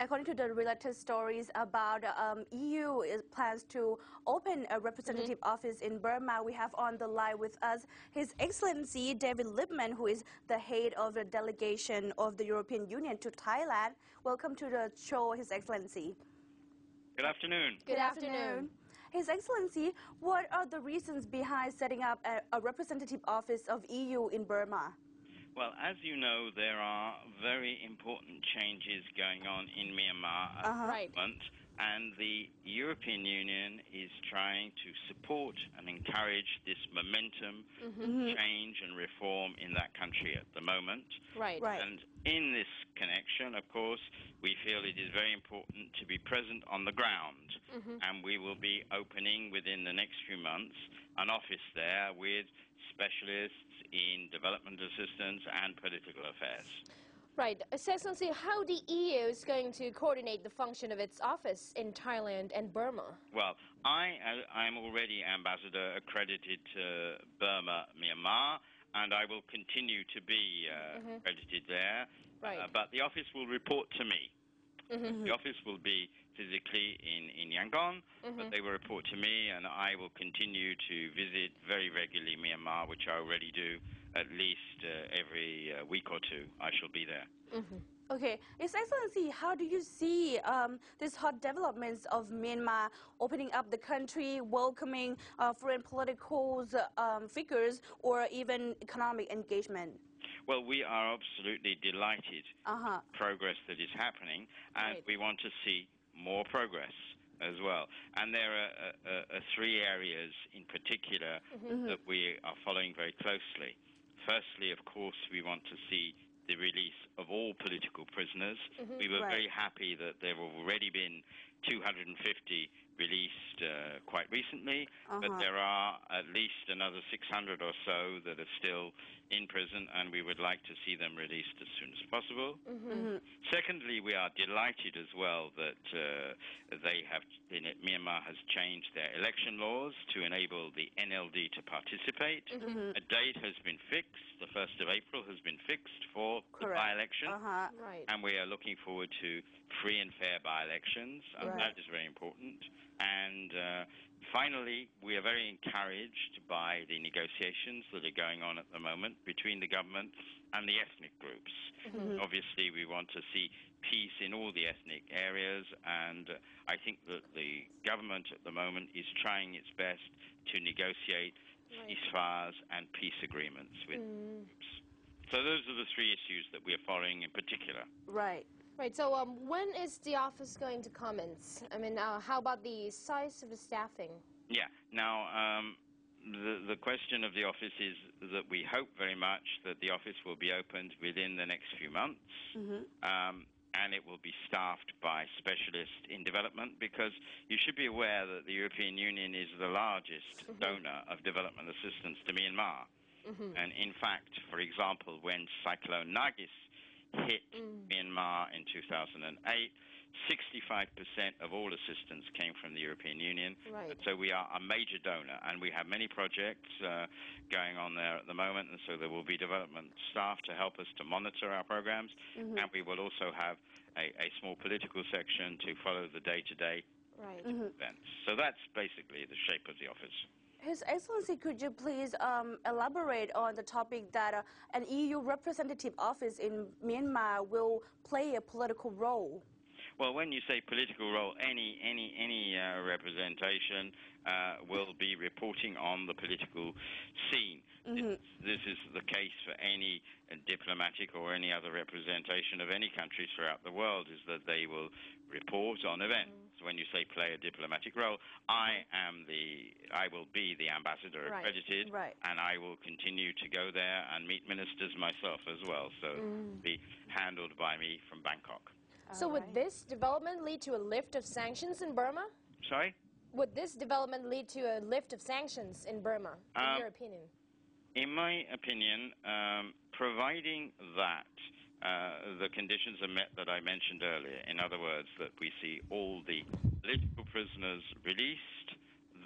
according to the related stories about EU plans to open a representative office in Burma, we have on the line with us His Excellency David Lipman, who is the head of the delegation of the European Union to Thailand. Welcome to the show, His Excellency. Good afternoon. Good afternoon. His Excellency, what are the reasons behind setting up a representative office of EU in Burma? Well, as you know, there are very important changes going on in Myanmar at the moment, and the European Union is trying to support and encourage this momentum, change and reform in that country at the moment. And in this connection, of course, we feel it is very important to be present on the ground, and we will be opening within the next few months an office there with specialists in development assistance and political affairs. Right. Excellency, how the EU is going to coordinate the function of its office in Thailand and Burma? Well, I'm already ambassador accredited to Burma, Myanmar, and I will continue to be accredited there. But the office will report to me. The office will be physically in Yangon, but they will report to me, and I will continue to visit very regularly Myanmar, which I already do at least every week or two. I shall be there. Okay. His Excellency, how do you see these hot developments of Myanmar opening up the country, welcoming foreign political figures, or even economic engagement? Well, we are absolutely delighted with progress that is happening, and we want to see more progress as well. And there are three areas in particular that we are following very closely. Firstly, of course, we want to see the release of all political prisoners. We were very happy that there have already been 250 released quite recently, but there are at least another 600 or so that are still in prison, and we would like to see them released as soon as possible. Secondly, we are delighted as well that Myanmar has changed their election laws to enable the NLD to participate. A date has been fixed. The 1st of April has been fixed for the by-election, and we are looking forward to free and fair by-elections, and that is very important. And finally, we are very encouraged by the negotiations that are going on at the moment between the government and the ethnic groups. Obviously, we want to see peace in all the ethnic areas, and I think that the government at the moment is trying its best to negotiate ceasefires and peace agreements with groups. So those are the three issues that we are following in particular. Right. So when is the office going to commence? I mean, how about the size of the staffing? Yeah. Now, the question of the office is that we hope very much that the office will be opened within the next few months. And it will be staffed by specialists in development, because you should be aware that the European Union is the largest donor of development assistance to Myanmar. And in fact, for example, when Cyclone Nargis hit Myanmar in 2008, 65% of all assistance came from the European Union. So we are a major donor, and we have many projects going on there at the moment, and so there will be development staff to help us to monitor our programs, and we will also have a small political section to follow the day-to-day events. So that's basically the shape of the office. His Excellency, could you please elaborate on the topic that an EU representative office in Myanmar will play a political role? Well, when you say political role, any representation will be reporting on the political scene. This is the case for any diplomatic or any other representation of any countries throughout the world, is that they will report on events. When you say play a diplomatic role, I will be the ambassador accredited, and I will continue to go there and meet ministers myself as well. So it will be handled by me from Bangkok. So would this development lead to a lift of sanctions in Burma? Sorry? Would this development lead to a lift of sanctions in Burma, in your opinion? In my opinion, providing that the conditions are met that I mentioned earlier, in other words, that we see all the political prisoners released,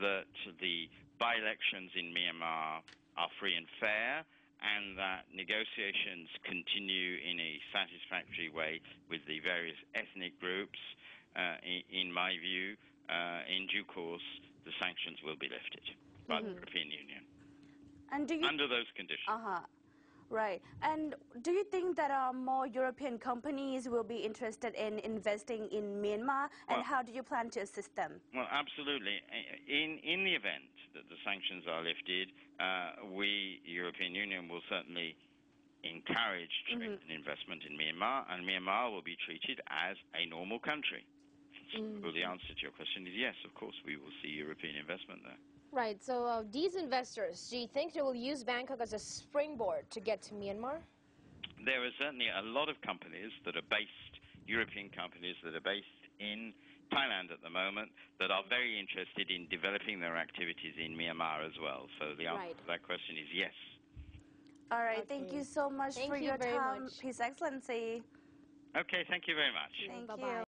that the by-elections in Myanmar are free and fair, and that negotiations continue in a satisfactory way with the various ethnic groups, my view, in due course, the sanctions will be lifted by the European Union. And do you under those conditions. Right. And do you think that more European companies will be interested in investing in Myanmar? And how do you plan to assist them? Well, absolutely. In the event that the sanctions are lifted, we, European Union, will certainly encourage trade and investment in Myanmar, and Myanmar will be treated as a normal country. So the answer to your question is yes, of course, we will see European investment there. Right, so these investors, do you think they will use Bangkok as a springboard to get to Myanmar? There are certainly a lot of companies that are based, European companies that are based in Thailand at the moment, that are very interested in developing their activities in Myanmar as well. So the answer to that question is yes. All right, thank you so much for your time, His Excellency. Okay, thank you very much. Thank Bye-bye. you.